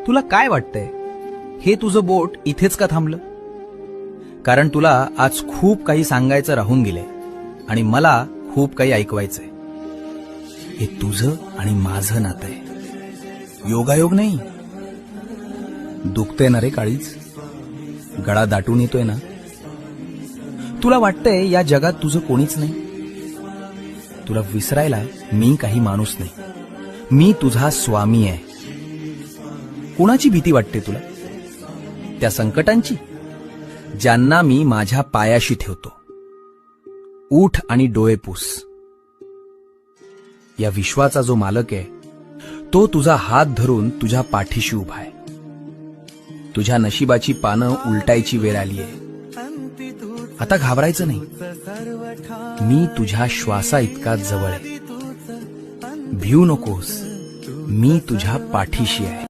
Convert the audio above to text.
तुला काय वाटतंय, हे तुझं बोट इथेच का थांबलं? कारण तुला आज खूप काही सांगायचं राहून गेलंय आणि मला खूप काही ऐकवायचंय. हे तुझं आणि माझं नातं आहे, योगायोग नाही. दुखतंय ना रे काळीज, गळा दाटून येतोय ना. तुला वाटतंय या जगात तुझं कोणीच नाही. तुला विसरायला मी काही माणूस नाही, मी तुझा स्वामी आहे. कुणाची भीती वाटते तुला? त्या संकटांची ज्यांना मी माझ्या पायाशी ठेवतो. उठ आणि डोळे पुस. या विश्वाचा जो मालक आहे तो तुझा हात धरून तुझ्या पाठीशी उभा आहे. तुझ्या नशिबाची पानं उलटायची वेळ आली आहे. आता घाबरायचं नाही. मी तुझ्या श्वासा इतका जवळ आहे. भिऊ नकोस, मी तुझ्या पाठीशी आहे.